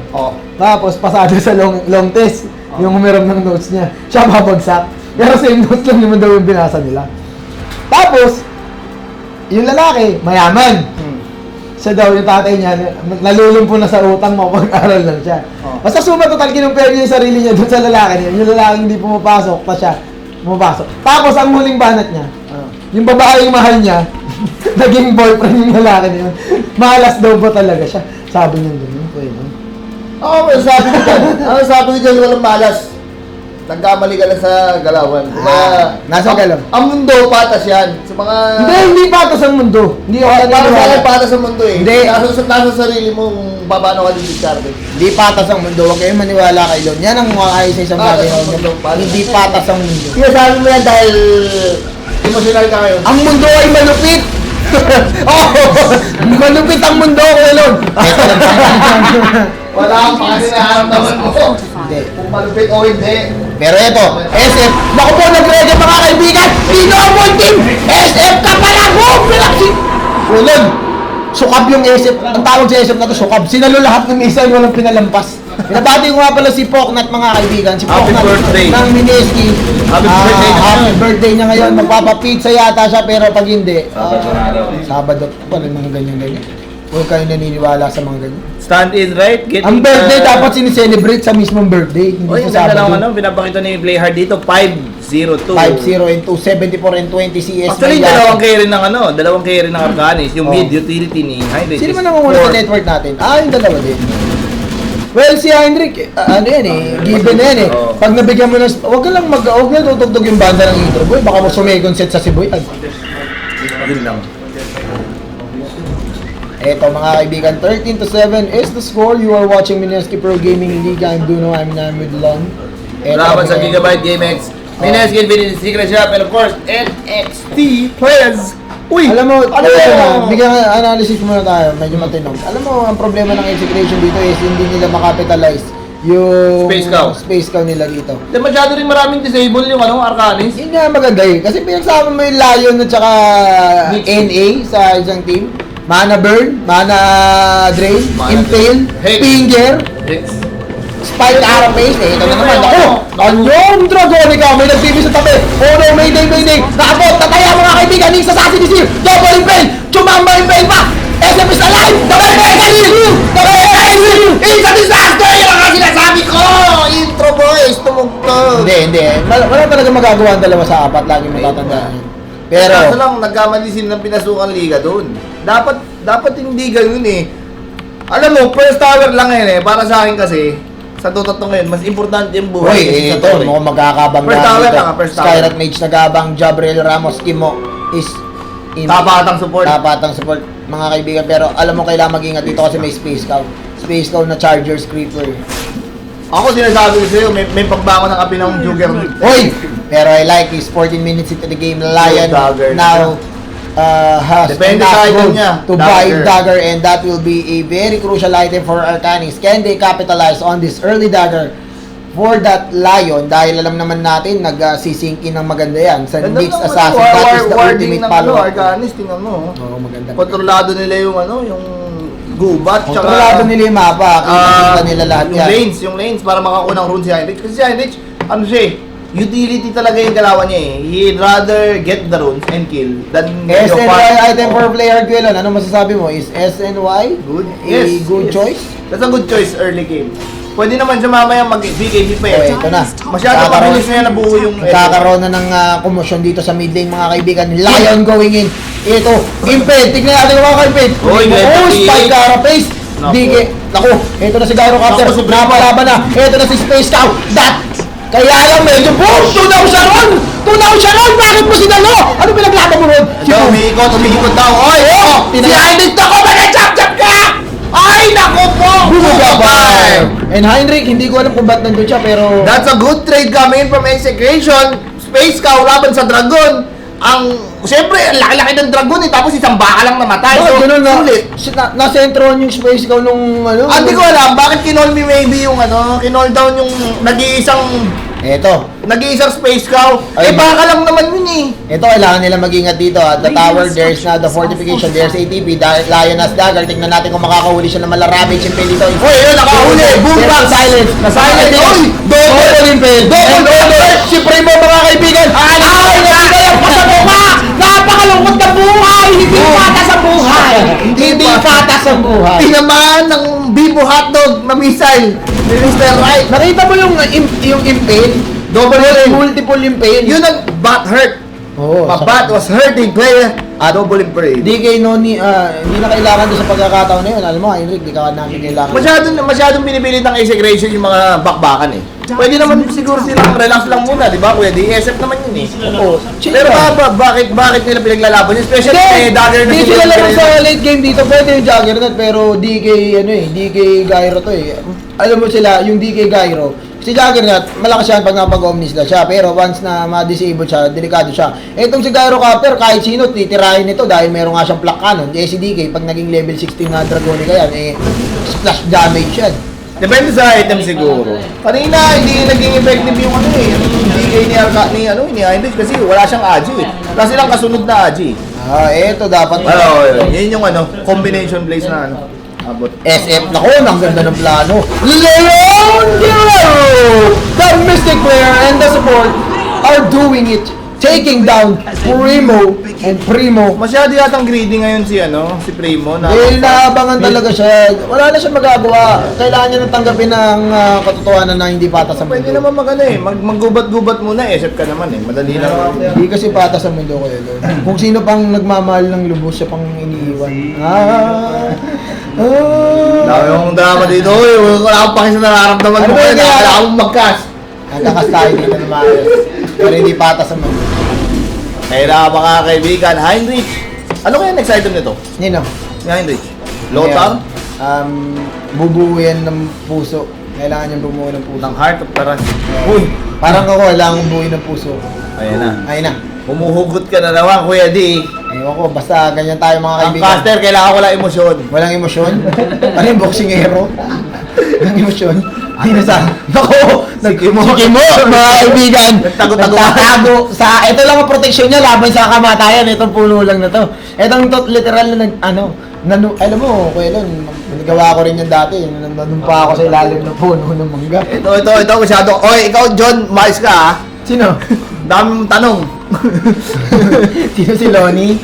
Tapos pasado sa long test, yung humiram ng notes niya. Siya babagsak. Pero same notes lang naman daw yung binasa nila. Tapos, yung lalaki, mayaman. Siya daw, yung tatay niya, nalulumpo na sa utang, makapag-aral lang siya. Basta sumatotal, kinumpare niya yung sarili niya doon sa lalaki niya. Yung lalaki hindi pumapasok, pa siya pumapasok. Tapos, ang huling banat niya, yung babaeng mahal niya, naging boyfriend yung lalaki niya. Malas daw ba talaga siya? Sabi niya gano'n, pwede. Sabi ko dyan, walang malas. Nagkamali ka lang sa galawan. Nasa galaw? Ang mundo, patas yan. Sa mga... Hindi patas ang mundo. Hindi ako Para sa akin, naniniwala. patas ang mundo eh. Hindi. Nasa sarili mo kung paano ka didiskarte. Hindi patas ang mundo. Huwag kayong maniwala kay Lon. Yan ang mga kayo sa isang Patas bagay. ang mundo. Hindi patas ang mundo. Sinasabi mo yan dahil emotional ka ngayon. Ang mundo ay malupit! Malupit ang mundo, Kuya Lon. Wala kang pakasinaharamdaman mo. Hindi. Kung malupit o hindi. Pero ito, SF, naku po, nag-ready mga kaibigan, Dino Amon Team, SF ka pala, boom! Ulon, sukab yung SF, ang tawag sa SF na to, sukab, sinalo lahat ng isa, walang pinalampas. Pinabati ko nga pala si Poknat mga kaibigan, si Happy Poknat birthday. ng Mineski. Happy birthday na Happy ngayon. birthday niya ngayon, magpapapizza yata siya, pero pag hindi, Sabado, wala mga ganyan-ganyan. Huwag kayo naniniwala sa mga ganyan. Stand in right, get Ang birthday dapat sinicelebrate sa mismong birthday, hindi Oy, sa ang ganda Sabado. ng pinapakita ni Playhard dito, 5-0-2. 5-0 and 2, 74 and 20 CS. Actually, Mayasa. dalawang carry ng Afghanis, yung mid utility ni Heinrich. Sino is man nangunguna sa 4. network natin? Yung dalawa din. Well, si Heinrich, ano yan eh, given na yan eh. Oo. Pag nabigyan mo ng, huwag ka lang huwag na tutugtog yung banda ng intro, boy. Baka mo sumecond set sa Siboy. Yun lang. Eto mga kaibigan, 13-7 is the score. You are watching Mineski Pro Gaming Liga. I'm Duno, I'm with Lon. Salamat sa Gigabyte GameX. Mineski Infinity Secret Shop, and of course, NXT Players. Uy! Alam mo, ano ito yan? na, bigyan analysis muna tayo, medyo matinog. Alam mo, ang problema ng execution dito is hindi nila makapitalize yung space cow nila dito. Di masyado rin maraming disable yung Arcanis. Yun nga maganda eh. Kasi pinagsama mo yung Lion at saka Mix. NA sa isang team. Mana Burn, Mana Drain, Mana Impale, Hex. Finger, Spike Carapace. Ito na naman. Ako! Anyong Dragonica! May nagbibi sa tabi. Oh no, Mayday! Nakabot! Tataya mga kaibigan! Nix Assassin is here! Double Impale! Chumamba Impale pa! SF is alive! Double Impale! It's a disaster! Yan ang sinasabi ko! Intro boys, tumugtog. Hindi. Wala talaga magagawa ang dalawa sa apat. Lagi matatandaan yun. Pero Pero, lang, nagkamali sila ng pinasukan liga doon. Dapat hindi ganun eh. Alam mo, first tower lang yan eh. Para sa akin kasi, sa Dota 2 ngayon, mas importante yung buhay. Uy, kaysa sa ito, tower eh. mukhang magkakabang First tower lang, first tower. Skyrat Mage nagabang, Jabriel Ramos, Kimo is Tapatang support. Tapatang support, mga kaibigan. Pero alam mo, kailangan mag-ingat dito kasi may Space Cow. Space Cow na Chargers Creeper. Ako sinasabi ko sa'yo, may pagbangon ng api ng Juggernaut. Uy! Pero I like this 14 minutes into the game. Lion Dagger now has Depende enough sa item gold niya. to buy Dagger. dagger, and that will be a very crucial item for Arcanis. Can they capitalize on this early dagger for that Lion? Dahil alam naman natin, nag-sisink in ng maganda yan. Sa Nix Assassin, that is the ultimate follow-up. Arcanis, tingnan mo. Oo, maganda. Kontrolado nila yung yung gubat. Kontrolado nila yung mapa. Kita nila lahat yan. Yung lanes para makakunang rune si Heinrich. Kasi si Heinrich, ano siya eh, utility talaga yung galawan niya eh. He'd rather get the runes and kill than your SNY item for player Guelon. Ano masasabi mo? Is SNY Good. a good choice? That's a good choice early game. Pwede naman siya mamaya mag-BKB pa Oh, eh. ito na. Masyado mabilis na yan nabuo yung Kakaroon na ng komosyon dito sa mid lane, mga kaibigan. Lion going in. Ito, Imped. Tignan natin mga kaibigan. Oy, Spike Carapace. Naku. Dige. Naku, ito na si Gyrocopter. Naku, si Bravo. Napalaban na. Ito na si Space Cow. That Kaya lang medyo boom! Tunaw siya ron! Bakit mo sinalo? Ano pinaglaban mo ron? Ito, umihikot daw. Oy, si Heinrich, nako, mag-chop-chop ka! Ay, nako po! Bumababa! And Heinrich, hindi ko alam kung ba't nandun siya, pero... That's a good trade coming from Execration. Space Cow laban sa Dragon. Siyempre, ang laki-laki ng Dragon eh. Tapos isang baka lang namatay. Bakit ganun na? sulit. Nasentron yung space ko nung ano? Hindi ko alam, bakit kinol me maybe yung kinol down yung nag-iisang Space Cow. Ay, Baka lang naman yun eh. Ito, kailangan nila mag-ingat dito. At the tower, there's na the fortification, there's ATP, Lioness Dagger. Tingnan natin kung makakahuli siya ng malaravage impale dito. Oy, yun, nakahuli. Boom back. Silence. Na-silence. Oy, Double impale. Double. Si Primo, mga kaibigan. Ay, nagkaya pa sa mukha. Napakalungkot na buhay. Hindi patas ang buhay. Hindi patas ang buhay. Tinamaan ng Bibo Hotdog na missile ni Mr. Right. Nakita mo yung impale? Double ring. Multiple impale. Yun ang bat hurt. Oo. A bat was hurting player. Double impale. DK Noni, hindi na kailangan doon sa pagkakataon na yun. Alam mo, Heinrich, di ka namin kailangan. Masyadong binipilit ng Execration yung mga bakbakan eh. Pwede naman siguro silang relax lang muna, di ba? Kuya, DSF naman yun eh. Oo. Pero bakit nila pinaglalaban? Especially may dagger na Hindi sila lang sa late game dito. Pwede yung Juggernaut, pero DK, DK Gyro to eh. Alam mo sila, yung DK Gyro, si Juggernaut, malakas yan pag napag-omnisla siya. Pero once na ma-disable siya, delikado siya. Etong si Gyrocopter, kahit sino, titirahin nito dahil meron nga siyang flak cannon. Si DK, pag naging level 16 na Dragonica yan, splash damage yan. Depende sa item siguro. Kanina, hindi naging effective yung yung DK ni Heinrich kasi wala siyang Agi eh. Wala silang kasunod na Agi. Eto dapat. Yun yung combination plays na abot. SF, nako, ang ganda ng plano. Leon Guerrero! The Mystic player and the support are doing it. Taking down Primo and Primo. Masyado yatang greedy ngayon si Primo. Dahil naabangan talaga siya. Wala na siya magagawa. Kailangan niya nang tanggapin ng katotohanan na hindi patas ang Pwede mundo. naman maggubat-gubat muna, SF ka naman eh. Madali lang. Hindi kasi patas ang mundo ko yun. Kung sino pang nagmamahal ng lubos, siya pang iniiwan. Dami akong drama dito. Wala akong pakis na nararamdaman Ano mo. ba yun? Wala akong magkas. Nagkakas tayo dito na maayos. Pero hindi patas ang mundo. Kaya mga kaibigan, Heinrich. Ano kaya next item nito? Nino? Ni Heinrich? Lothar? Bubuo yan ng puso. Kailangan niyang bumuo ng puso. Ng Heart of Taran. Uy! Parang ako, kailangan buuin ng puso. Ayan na. Ayun na. Humuhugot ka na naman, Kuya D. Ayun ko, basta ganyan tayo mga Ang kaibigan. caster, kailangan wala emosyon. Walang emosyon? Ano yung boksingero? Walang emosyon? Hindi na sa... Naku! Sikimo. Sikimo, mga kaibigan! Nagtatago sa... Ito lang ang proteksyon niya laban sa kamatayan. Itong puno lang na to. Itong literal na alam mo, Kuya Lon, nagawa ko rin yan dati. Nanumpa ako sa ilalim ng puno ng mangga. Ito, masyado. Oy, ikaw, John, mais ka ha? Sino? Dami mong tanong. Sino si Lonnie?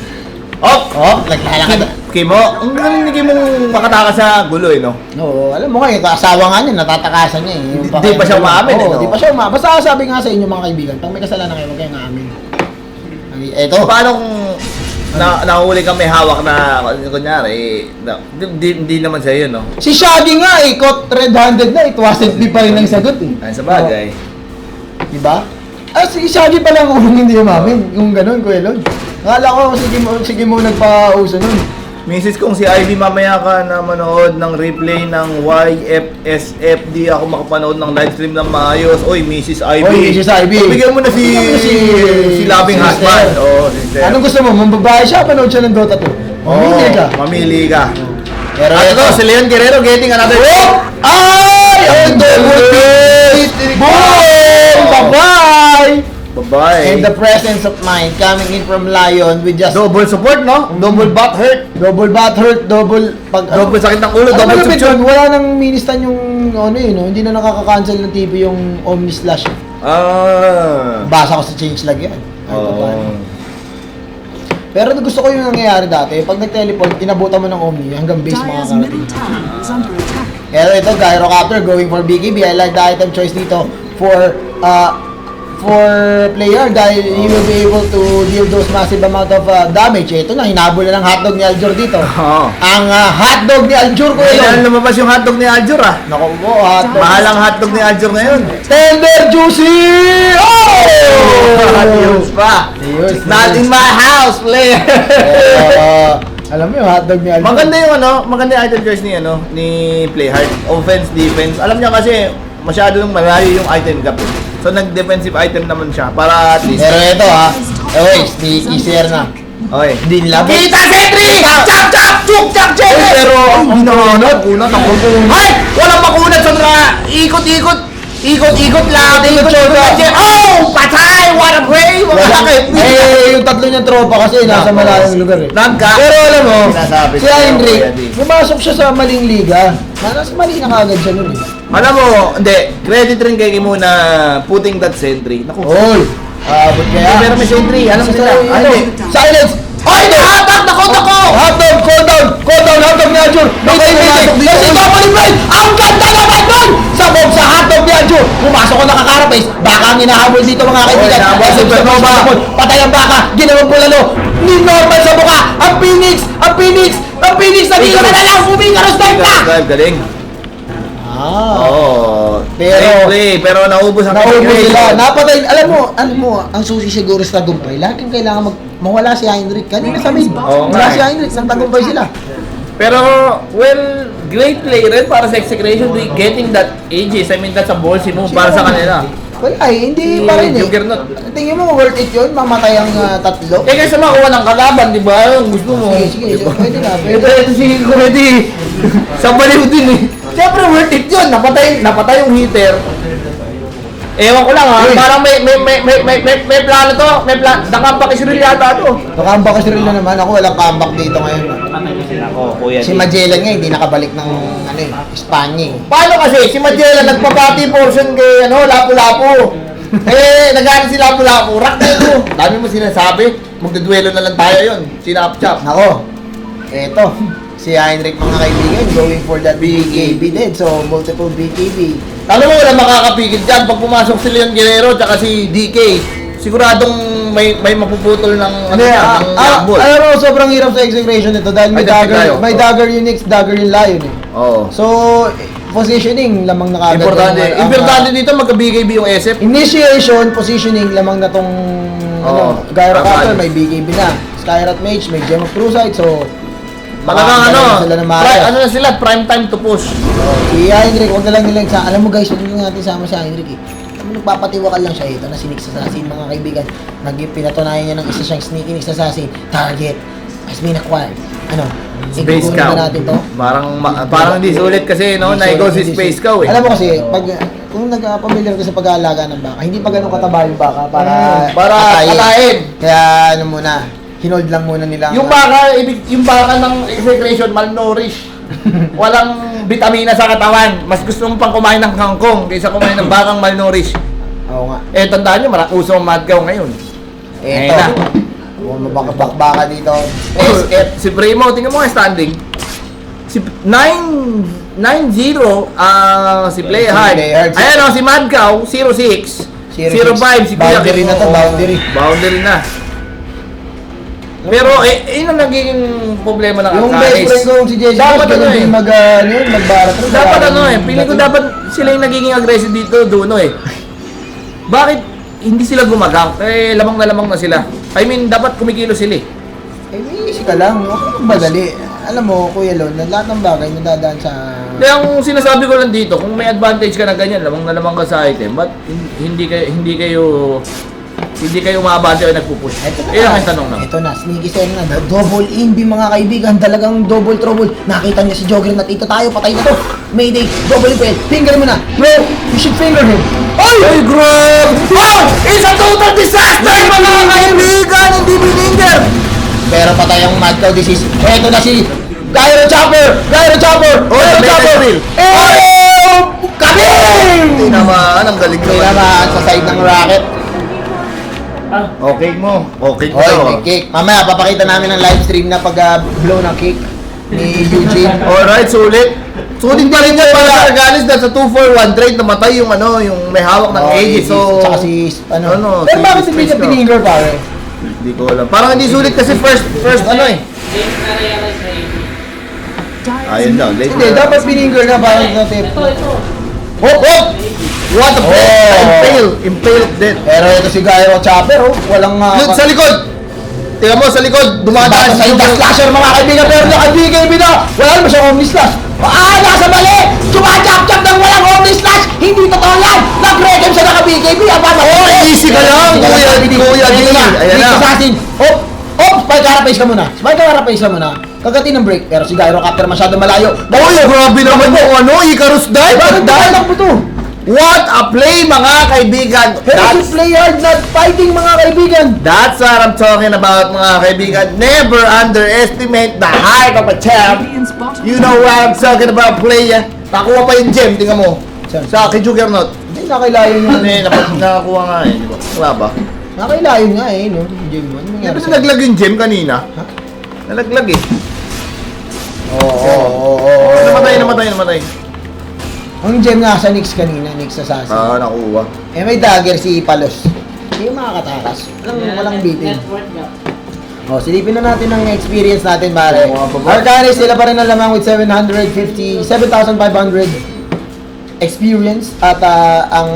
Naglalakad. Kimo, ang galing ni Kimo makatakas sa gulo eh, no? Oo, alam mo kayo, asawa nga niya, natatakasan niya eh. Di pa siya umaamin eh, no? Di pa siya umaamin. Basta sabi nga sa inyo mga kaibigan, pag may kasalanan kayo, huwag kayong aamin. Ito. Paano kung nahuli kang may hawak na, kunyari, hindi naman siya yun, no? Si Shaggy nga eh, caught red-handed na, it wasn't me pa rin ang sagot eh. Ay, sa bagay. Diba? Si Shaggy pala ang unang hindi umamin. Yung ganun, Kuya Lon. Akala ko, sige mo nagpa-uso nun. Misis kong si Ivy, mamaya ka na manood ng replay ng YFSF. Di ako makapanood ng livestream ng maayos. Oy, Mrs. Ivy. Oy, Mrs. Ivy. Bigyan mo na si Loving sister. Husband. Oo, sister. Anong gusto mo? Mambabae siya, panood siya ng Dota 2. Mamili ka. Mamili ka. Pero At ito, si Leon Guerrero getting another... Ay! Ang double beat! Boom! Bye-bye! Bye-bye. And the presence of mind coming in from Lion with just Double support, no? Double butt hurt. double bat hurt, double Double sakit ng ulo, Ano double malapit suction. doon? Wala nang ministan yung no? Hindi na nakaka-cancel ng TV yung Omni Slash. Basa ko sa changelog yan. Kahit paano. Pero gusto ko yung nangyayari dati, pag nag-teleport, inabutan mo ng Omni hanggang base mga Dire's karating. middle tower is under attack. Pero ito, Gyrocopter going for BKB. I like the item choice dito for for player dahil he will be able to deal those massive amount of damage. Ito na, hinabol na ng hotdog ni Aljur dito. Oo. Ang hotdog ni Aljur ko Kailan yun. lumabas yung hotdog ni Aljur ah? Naku po, hotdog. Mahal ang hotdog ni Aljur ngayon. Tender juicy! Yun pa. Yun. Not in my house, player. Alam mo yung hotdog ni Aljur. Maganda yung maganda yung item choice ni Playhard. Offense, defense. Alam niya kasi masyado nung malayo yung item gap. So nag-defensive item naman siya para at least. Pero ito okay, sneaky share na. Okay. Hindi nila. Kita Sentry! Chop chop! Chuk chop chop! Pero ang binanat. Unat ako. Ay! Walang makunat sa ikot-ikot. Ikot-ikot lang. Ikot-ikot. Oh! Patay! What a prey! Bakit? Yung tatlo niyang tropa kasi nasa malayong lugar eh. Nagka. Pero alam mo, Sinasabi si sa'yo, Heinrich, Kuya D. pumasok siya sa maling liga. Nasa mali na kagad siya nun eh. Alam mo, hindi. Credit rin kay Kimo na putting that sentry. Naku. Oy! Abot kaya. Pero may sentry. Alam nila. Ano? Silence! Ay! Nahatak! Nako! Hotdog! Call down! Hotdog ni Ajur! Mayday! Kasi Double Blade! Ang ganda naman nun! Sabog sa hotdog ni Ajur! Pumasok ko nakakarapis! Baka ang hinahabol dito mga kaibigan! nahabol, Supernova! Patay ang baka! Ginawang bulalo! Ni normal sa mukha! Ang Phoenix! Nagiging na lang! Umingaros na! Galing. Oo. Pero naubos ang Naubos integration. sila. Napatay. Alam mo, ang susi siguro sa tagumpay. Laging kailangan mawala si Heinrich. Kanina sa mid. Oo Wala nga si eh. Heinrich. Nang tagumpay sila. Pero, well, great play rin para sa execution with getting that ages. I mean, that's a ballsy move para sa kanila. Wala hindi pa rin eh. Juggernaut. Tingin mo, worth it yun? Mamatay ang tatlo? Eh, kasi makuha ng kalaban, di ba? Yung gusto mo. Sige, pwede na. Ito si Comedy. Sa baliw din eh. Siyempre, worth it yun. Napatay yung hitter. Ewan ko lang ha. Uy. Parang may plano to. May plano. Nakambak Israel yata to. Nakambak kasi rin na naman. Ako walang comeback dito ngayon. Ako, Kuya Si D. Magellan nga, hindi nakabalik ng Espanya eh. Paano kasi? Si Magellan nagpapati portion kay Lapu-Lapu. Nagano si Lapu-Lapu. Rock na ito. Dami mo sinasabi. Magdudwelo na lang tayo yun. Sinap-chop. Nako, eto. Si Heinrich mga kaibigan, going for that BKB din. So, multiple BKB. Alam mo, wala makakapigil dyan. Pag pumasok si Leon Guerrero at si DK, siguradong may mapuputol ng ball. Alam mo, sobrang hirap sa execution nito dahil may Ay, dagdag tayo. dagger, may dagger yung Nix, dagger yung Lion eh. Oo. So, positioning, lamang na kagad. Importante. ang- Importante dito magka-BKB yung SF. Initiation, positioning, lamang na tong Gyro tama. Captor, may BKB na. Skyrat Mage, may Gem of True Sight, so Talagang sila ng maayos. na sila, prime time to push. Si Heinrich, huwag na lang nilang sa... Alam mo guys, huwag na natin sama si Heinrich eh. Alam mo, nagpapatiwakal lang siya. Ito na si Nix Assassin, mga kaibigan. Pinatunayan niya ng isa siyang sneaky Nix Assassin. Target has been acquired. Ano? Space Ikukunin Cow. na natin to. Parang hindi sulit kasi, no? Naigo si Space Cow eh. Alam mo kasi, kung nagpapamilyar ka sa pag-aalaga ng baka, hindi pa ganun kataba yung baka para katayin. Kaya ano muna, hinold lang muna nila. Yung baka ng execration malnourished. Walang vitamina sa katawan. Mas gusto mo pang kumain ng kangkong kaysa kumain ng bakang malnourished. Oo nga. Eh, tandaan nyo, uso ang madgaw ngayon. Eto. Ayun na. Kung mabaka dito. Si Primo, tingnan mo nga standing. Si 9-0, si Playhard. Playhard. Ayan o, si Madgaw, 0-6. 0-5, si Kuya Boundary Kim. na to, Oo, boundary. Boundary na. Pero, yun ang nagiging problema ng Yung best friend ko si JJ Dapat ganun ano din magbarat. Dapat feeling ko dapat sila yung nagiging aggressive dito, Duno eh. Bakit hindi sila gumagang? Eh, lamang na sila. I mean, dapat kumikilo sila eh. Eh, may easy ka lang. Huwag kang madali. Alam mo, Kuya Lon, na lahat ng bagay nadadaan sa... Kaya ang sinasabi ko lang dito, kung may advantage ka na ganyan, lamang ka sa item, but hindi kayo umabante o nagpupush. Iyan ang tanong na. Ito na, sneaky sen na. Double inbi mga kaibigan. Talagang double trouble. Nakita niya si Jogger na ito tayo. Patay na to. Mayday. Double fail. Finger mo na. Bro, you should finger him. Ay, grab! Oh! It's a total disaster, mga kaibigan! Hindi bininger! Pero patay ang mad cow disease. Ito na si Gyro Chopper! Gyro Chopper! Gyro may Chopper! drill. Oh! Kabing! Hindi naman, ang galing Hindi naman sa side ng rocket. Okay mo. Okay mo. Hoy, may kick. Mamaya, papakita namin ng live stream na pag-blow ng kick. ni Eugene. Alright, sulit. Sulit pa rin yan para sa Arganis dahil sa 2-4-1 trade namatay yung may hawak ng Aegis. So, Tsaka si, Ano, pero si bakit hindi Space niya Girl. pininger, pare? hindi ko alam. Parang hindi sulit kasi first eh. Ayun daw, late. Hindi, dapat pininger na parang sa tape. Hop, hop! What a play! Impale dead. Pero ito si Gyro Chopper, oh. Walang... Yun, sa likod! Tingnan mo, sa likod, dumadaan Sa Indas Slasher, mga kaibigan, pero naka-BKB na! Wala naman siyang Omni Slash! Nasa mali! Chumachap-chap ng walang Omni Slash! Hindi totoo yan! Nag-recam siya naka-BKB! Easy ka lang, kuya G. Ayan na. Assassin! Oh! Spike Carapace ka muna! Spike Carapace ka muna! Kagati ng break, pero si Gyro Captor masyado malayo. Grabe naman yung Icarus dive! Bakit dahil po to? What a play, mga kaibigan! Pero si play hard, not fighting, mga kaibigan! That's what I'm talking about, mga kaibigan. Never underestimate the heart of a champ. Radiant's bottom You know what I'm talking about, play. Nakuha pa yung gem, tingnan mo. Saan? Sa akin, Juggernaut. Hindi, nakailayon nga. Nakakuha nga eh, di ba? Wala ba? Nakailayon nga eh, no? Yung Jim mo. Ano Di nangyari ba sa'yo? nalaglag yung gem kanina? Ha? Nalaglag eh. Oo. Namatay. Ang gem nga sa Nyx kanina, Nyx Assassin. Nakuha. Eh may dagger si Palos. Hindi yung makakatakas. Walang bitin. Oh, silipin na natin ang experience natin, pare. Arcanis, sila pa rin ang lamang with 7,500 experience at ang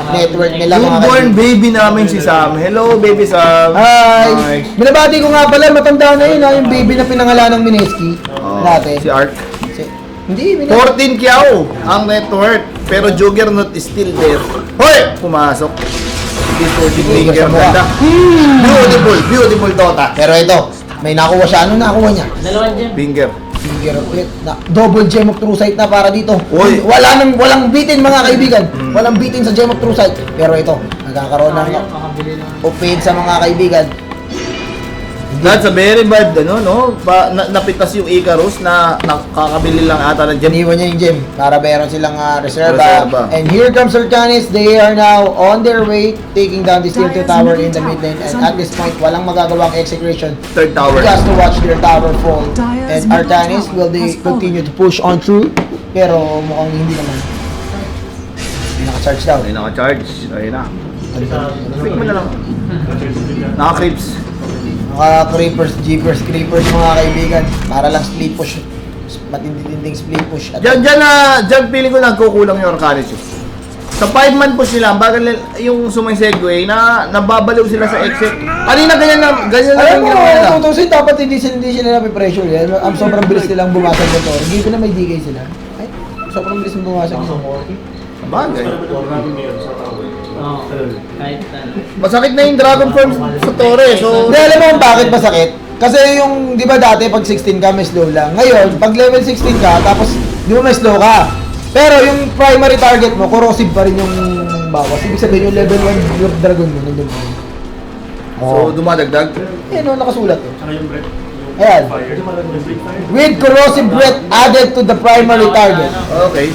network nila, mga Newborn kaibigan. baby namin si Sam. Hello, baby Sam. Hi! Binabati ko nga pala, matanda na yun, yung baby na pinangalan ng Mineski. Dati. Si Ark. Hindi, 14 Kiao ang net worth, pero Juggernaut is still there. Hoy! Pumasok. This 14 Finger ganda. Beautiful Dota. Pero ito, may nakuha siya. Ano nakuha niya? Finger. Finger of It. Double Gem of True Sight na para dito. Uy. Walang bitin, mga kaibigan. Walang bitin sa Gem of True Sight. Pero ito, nagkakaroon ng upgrade sa mga kaibigan. That's a very bad, no? Napitas yung Icarus na nakakabili lang ata ng gem. Iniwan niya yung gem para meron silang reserva. Reserva. And here comes Arcanis. They are now on their way taking down this tier 2 tower in the mid lane. And at this point, walang magagawang execution. Third tower. Just to watch their tower fall. And Arcanis, will they continue to push on through? Pero mukhang hindi naman. Hindi naka-charge daw. Ayun naka-charge. Ayun na. Pick mo na lang. Naka-creeps. Naka-creepers, jeepers, creepers, mga kaibigan. Para lang split push. Matindi-tinding split push. At Diyan feeling ko nagkukulang yung Arcanis yun. Sa 5-man push nila, bagal yung sumisegue na nababaliw sila sa exit. Kanina ganyan na alam yung mo, ginawa nila. tutusin, dapat hindi sila napipressure yan. Ang sobrang bilis nilang bumasag nito. Hindi ko na may DK sila. Ay, sobrang bilis ng bumasag nito. Bagay. Kahit Masakit na yung Dragon Form sa Torre. So, Hindi, alam mo kung bakit masakit? Kasi yung, di ba dati pag 16 ka, may slow lang. Ngayon, pag level 16 ka, tapos di ba may slow ka. Pero yung primary target mo, corrosive pa rin yung bawas. Ibig sabihin yung level 1 yung dragon mo, nandun pa rin. so dumadagdag. Ayan o, nakasulat o. Ayan. With corrosive breath added to the primary target. Okay.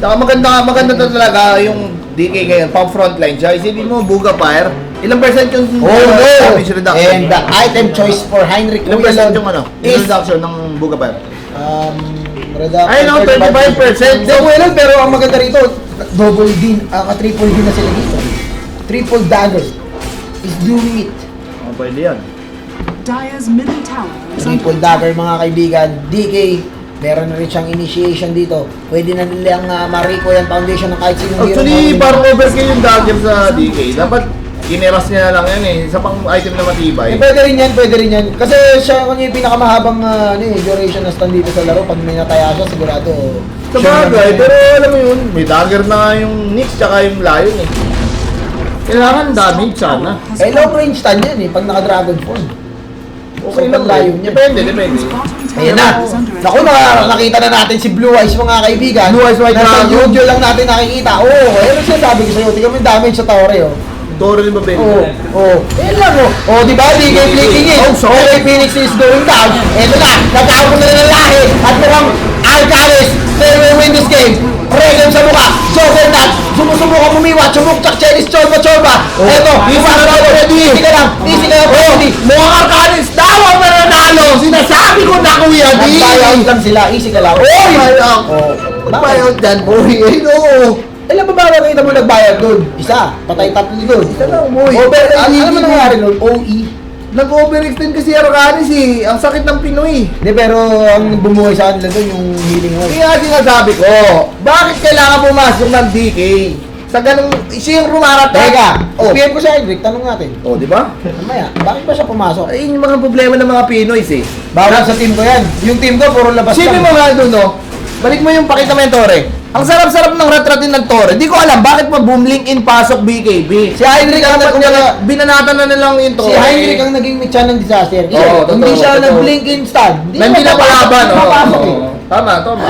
Saka maganda na talaga yung DK ngayon, pang frontline siya. Isipin mo, Buga Fire. Ilang percent yung Oh no! damage reduction? And the item choice for Heinrich Ilang percent yung is reduction ng Buga Fire? reduction. Ay no, 35%. So, well, pero ang maganda rito, double din, triple din na sila dito. Triple dagger is doing it. Oh, pwede yan. Dire's middle tower is under Triple dagger, mga kaibigan. DK, meron na rin siyang initiation dito. Pwede na nilang mariko yan foundation ng kahit sinong hero. Actually, parang overkill yung dagger sa DK. Dapat gineras niya na lang yan eh. Isa pang item na matibay. Pwede rin yan. Kasi siya kanya yung pinakamahabang duration na stand dito sa laro. Pag may nataya siya, sigurado. Sa bagay, pero alam mo yun, may dagger na nga yung Nyx tsaka yung Lion eh. Kailangan damage sana. Long range stand yan eh, pag naka-dragon form. Okay lang layo yun. niya. Depende. His bottom tower Ayan na. is under Naku, nakita na natin si Blue Eyes, mga kaibigan. Blue Eyes, White Nasa Dragon. YouTube lang natin nakikita. Oo, ayun ang sinasabi ko sa'yo. Tingnan mo yung damage sa tower eh. Toro rin ba, Ben? Oo. Ayan lang oh. Oh, di ba? DK flicking it. Okay, Phoenix is going down. Eto na. Nagkakaroon na ng lahi. At mukhang Alcaris. They will win this game. Regan sa mukha. Juggernaut. Sumusubukan umiwat. Sumuktak Chelis. Chorba. Eto. Easy ka lang, ready. Easy ka lang. Ready. Mukhang Arcanis na! Ano? Sinasabi ko na Kuya D! Nag-buyout lang sila, easy ka lang. Oy! Oh, Nag-buyout dyan, boy. Ay, no. Ilan ba nakita mo nag-buyout doon? Isa, patay tatlo doon. Isa lang, boy. Ano ba nangyari nun? OE? Nag-overextend kasi Arcanis eh. Ang sakit ng Pinoy. Hindi, pero ang bumuhay sa kanila doon yung healing horse. Kaya sinasabi ko, bakit kailangan pumasok ng DK? Sa ganung, siya yung rumarap. Teka, Oh. PM ko si Aldrich, tanong natin. Oh, di ba? Mamaya, bakit ba siya pumasok? Ay, yun yung mga problema ng mga Pinoys eh. Bawal sa team ko yan. Yung team ko, puro labas Sino mo nga doon, no? Balik mo yung pakita mo yung Torre. Ang sarap-sarap ng retratin ng Torre. Di ko alam bakit pa boomlink in pasok BKB. Si Heinrich ang Dapat nag- niya, binanatan na nilang yung Si Torre. Heinrich ang naging mitya ng disaster. Kasi Oo, hindi totoo, siya totoo. nag-blink instant. Hindi na palaban, oh. Papasok eh. Tama, tama.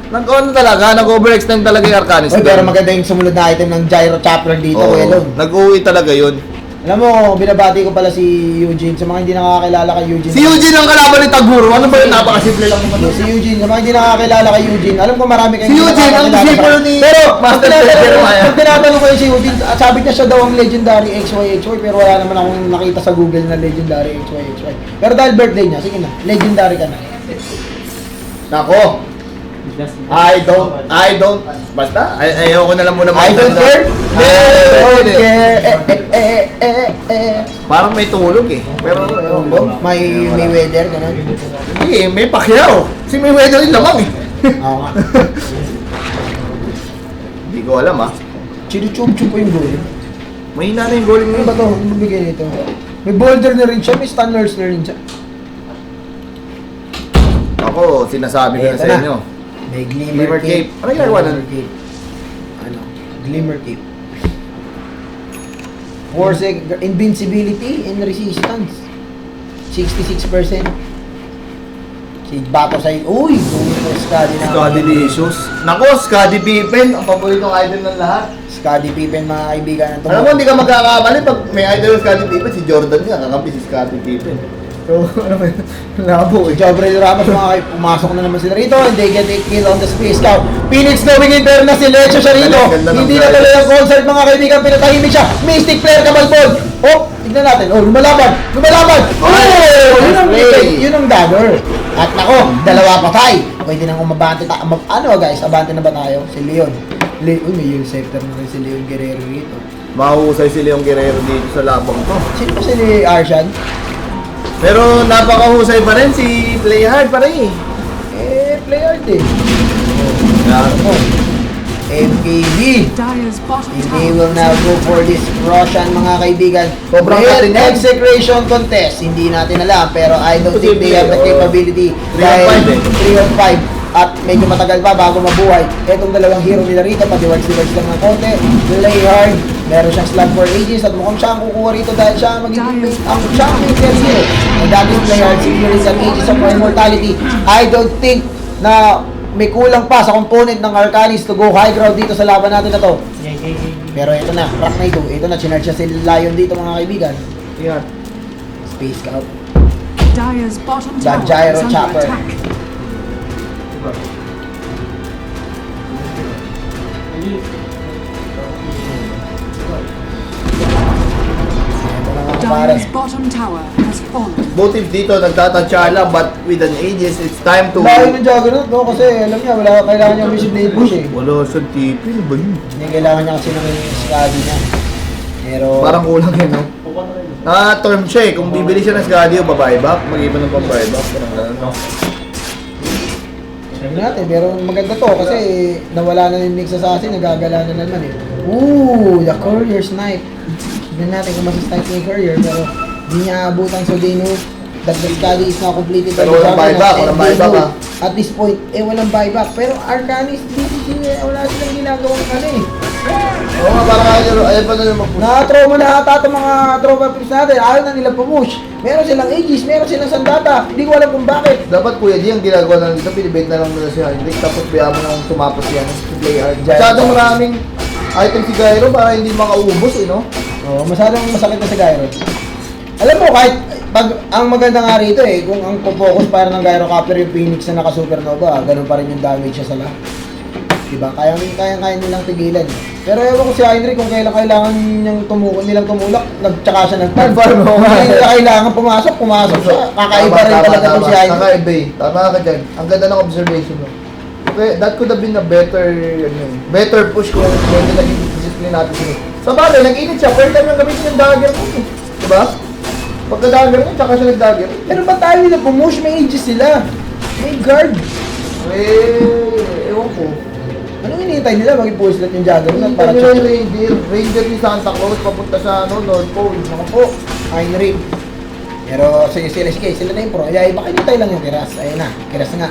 Nag-on talaga, nag-overextend talaga yung Arcanis. Oy, pero maganda yung sumunod na item ng Gyro Chopper dito, Kuya Lon. Nag-uwi talaga yun. Alam mo, binabati ko pala si Eugene. Sa mga hindi nakakilala kay Eugene. Si Eugene ang kalaban ni Taguro. Ano ba yun? Napakasimple lang naman. Si Eugene, sa mga hindi nakakilala kay Eugene, alam ko marami kayong Si hindi Eugene, ang nakakakilala disciple pa. ni Pero, Master Chef Jeremiah. pag tinatanong ko yung si Eugene, sabi niya siya daw ang legendary XYHY, pero wala naman akong nakita sa Google na legendary XYHY. Pero dahil birthday niya, sige na, legendary ka na. Nako. I don't, basta, ayaw ko na lang muna I don't care. I don't care. Parang may tulog eh. Pero, ewan ko. May weather, gano'n. Hindi, may Pacquiao. Si may weather yung lamang eh. Oo nga. Hindi ko alam ah. Chinuchub-chub ko yung goal. Mahina na yung goal Ano ba mo. ito? Ano bigay nito? May boulder na rin siya, may stunners na rin siya. Ako, sinasabi ko na Eto sa na. inyo. May Glimmer Cape. Ano ginagawa nun? Glimmer Cape. Ano? Glimmer Cape. Force invincibility and resistance. 66%. Si Bato sa uy! Scuddy na. Scotty Delicious. Nako, Scotty Pippen. Ang paboritong item ng lahat. Scuddy Pippen, mga kaibigan ng Alam mo, hindi ka magkakamali pag may idol ng Scotty Pippen, si Jordan nga, kakampi si Scotty Pippen. So, ano ba yun? Labo Si eh. Jobrel Ramos, mga pumasok na naman sila rito and they get a kill on the space cow. Phoenix going in pero na si Lecho siya rito. Ganda ng Hindi na guys. tuloy ang concert mga kaibigan, pinatahimik siya. Mystic player kabalbon. Oh, tignan natin. Oh, lumalaban. Lumalaban. Oh, yun ang Play. yun ang dagger. At nako, dalawa patay. Pwede nang umabante ano guys, abante na ba tayo? Si Leon. Uy, may yung scepter na rin si Leon Guerrero rito. Mahusay si Leon Guerrero dito sa labang to. Sino ba si Arshan? Pero napakahusay pa rin si Play Hard pa rin eh. Player din. Oh, MKB. Dyer's bottom They tower will now go for this Russian mga kaibigan. Sobrang Real natin yan. execration contest. Hindi natin alam pero I don't think they have the Posible, capability. 3 on 5 eh. 3 on 5 at medyo matagal pa bago mabuhay. Etong dalawang hero nila rito, pati-works lang ng konti. Play hard. Meron siyang slot for ages at mukhang siya ang kukuha rito dahil siya ang magiging siya ang main first hero. Ang dating play hard, securing some ages of immortality. I don't think na may kulang pa sa component ng Arcanis to go high ground dito sa laban natin na to. Pero ito na, rock na ito. Ito na, chinarge siya si Lion dito mga kaibigan. Yan. Space Scout. Dyer's bottom The tower gyro is under chopper. attack. Ito na mga pare. Dyer's bottom tower has fallen. Motive dito, nagtatansya lang, but with an ages, it's time to... Dahil ng Juggernaut, no? Kasi alam niya, wala kailangan niya mission day push eh. Wala sa TP, ano ba yun? Hindi kailangan niya kasi ng Scuddy niya. Pero... Parang kulang yun, no? Term siya eh. Kung bibili siya ng Scadio, babayback. Mag-iba ng pang-buyback. Parang gano'n, no? Sabi natin, pero maganda to kasi nawala na yung Nyx Assassin, nagagala na naman eh. Ooh, the Courier Snipe. Tignan natin kung masasnipe ni Courier, pero di niya abutan so they know that the Scuddy is now completed. Pero walang buyback, And walang they buyback, know, ah. At this point, walang buyback. Pero Arcanis, wala silang ginagawang ano eh. Oo nga, parang ayaw pa na yung mag-push. Na-trauma na ata itong mga tropa pips natin. Ayaw na nila push. Meron silang Aegis, meron silang Sandata. Hindi ko alam kung bakit. Dapat Kuya G, ang ginagawa na lang dito, pinibait na lang nila si Hendrik, tapos bayaan mo nang tumapos yan, play hard. Masyadong maraming item si Gyro para hindi makaubos eh, no? Oo, masyadong masakit na sa Gyro. Alam mo, kahit pag ang maganda nga rito eh, kung ang focus para ng Gyro Captor yung Phoenix na naka-supernova, ganun pa rin yung damage siya sa lahat. Diba? Kaya nilang pigilan. Pero ewan ko si Heinrich kung kailan kailangan nilang tumulak, tsaka siya nag-farm. Hindi nila kailangan pumasok siya. Kakaiba rin talaga to si Heinrich. Kakaiba eh. Tama ka dyan. Ang ganda ng observation mo. Okay, that could have been a better push kung hindi naging discipline natin sila. Sa bagay, nag-init siya. First time yung gamitin yung dagger mo. Diba? Pagka-dagger mo, tsaka siya nag-dagger. Pero ba't tayo nila pumush? May ages sila. May guard. Ewan ko. Anong hinihintay nila? Mag-i-push lang yung Juggernaut para Hindi nila check. yung Ranger ni Santa Claus papunta sa North Pole. Ako po, Heinrich. Pero sige, sila na yung pro. Ay, baka hinihintay lang yung Kiras. Ayun na, Kiras nga.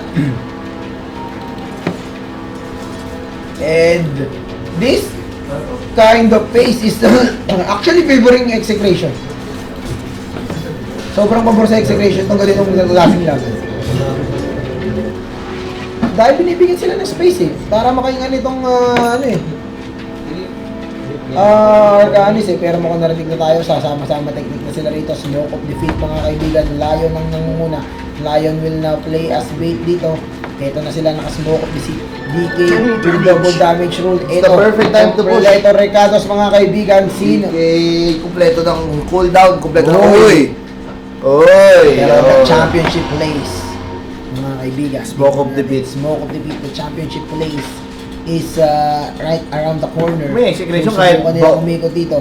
And this kind of pace is actually favoring execration. Sobrang pabor sa execration itong ganitong lasing laban. Dahil binibigyan sila ng space eh. Para makahingan itong Arcanis eh. Pero mukhang narinig na tayo. Sasama-sama technique na sila rito. Smoke of defeat mga kaibigan. Lion ang nangunguna. Lion will now play as bait dito. Ito na sila naka-smoke of defeat. DK with double damage rule. the perfect time to push. Ito Ricardo's mga kaibigan. Sino? Okay, kumpleto ng cooldown, kumpleto ng Uy! Oy! Pero the championship place, mga kaibigan. Smoke of defeat. Smoke of defeat. The championship place is right around the corner. May execution Kung kahit subukan nila umikot dito.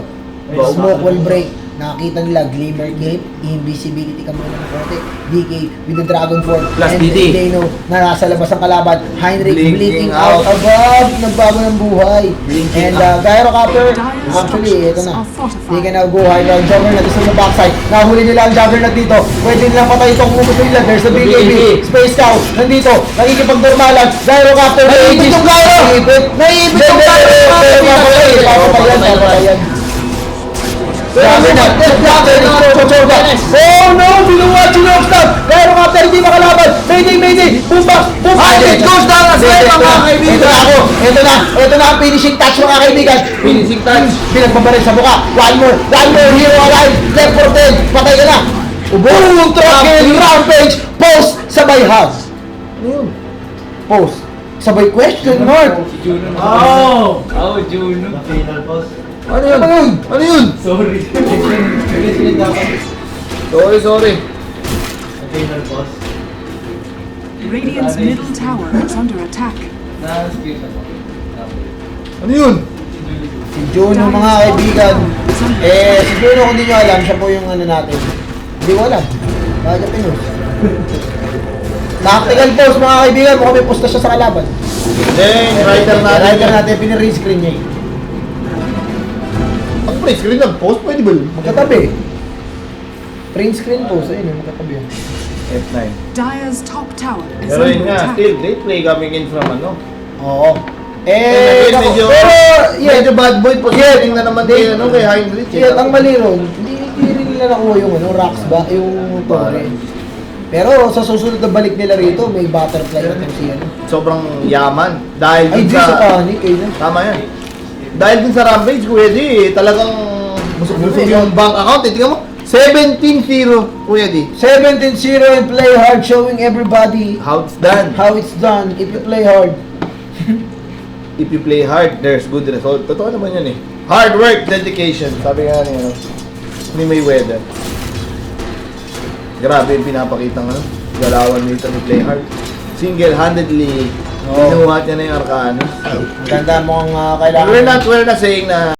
Smoke will break. Nakakita nila Glimmer Cape, Invisibility ka muna ng konti. DK with the Dragon Form. Plus and DD. they know na nasa labas ang kalaban. Heinrich Blinking blinking out. out above. Nagbago ng buhay. Blinking And Gyrocopter, Dyer's actually, ito na. structures are fortified. They can now go high ground. Juggernaut is on the backside. Nahuli nila ang Juggernaut dito. Pwede nila patay itong umutol nila. There's the BKB. Space Scout. Nandito. Nakikipagnormalan. Gyrocopter. Naiipit yung Gyro! Naiipit yung Gyro! Papatayan. Juggernaut. Oh no! Binuwa Chinokstad! Gyrocopter hindi makalaban. Mayday! Boombox! It goes down as well, mga kaibigan. Ito na ang finishing touch mga kaibigan. Finishing touch. Pinagbabaril sa mukha. One more hero alive. Left for 10. Patay ka na. Boom! Trucking rampage. Post sabay hug. Ano yun? Post. Sabay question mark. Juno. Final boss. Ano yun? Sorry. Sorry. Final boss. Radiant's middle tower is under attack. Na-skip ako. Ano yun? Si Juno mga kaibigan. Si Juno kung di nyo alam, siya po yung ano natin. Hindi ko alam. Bakit niya pinost? Tactical post mga kaibigan. Mukhang may post na siya sa kalaban. Then, writer natin. Rider natin, pinir-rescreen niya eh. Ang press screen ng post, pwede ba yun? Magkatabi. Print screen post, ayun yung magkatabi yan. F9. Dyer's top tower is Pero yun under nga, attack. still, great play coming in from Oo. medyo- pero, Medyo bad boy, positioning na naman They- kay Heinrich. Yet, ang mali ron, hindi rin nila nakuha yung rocks ba, yung torre. Pero sa susunod na balik nila rito, may butterfly at yung siya. sobrang yaman. Dahil Ay, dun di sa sa... panic, ayun na. Tama yan. Dahil din sa Rampage, Kuya D, talagang busog-busog yung bank account. Tingnan mo, 17-0, Kuya D. 17-0 and play hard, showing everybody How it's done. how it's done if you play hard. If you play hard, there's good result. Totoo naman yun eh. Hard work, dedication. Sabi nga ni Mayweather. Grabe yung pinapakita nga. Galawan nito ni Play Hard. Single-handedly, Oo. binuhat niya na yung Arcanis. Ganda mo ang kailangan. We're not saying na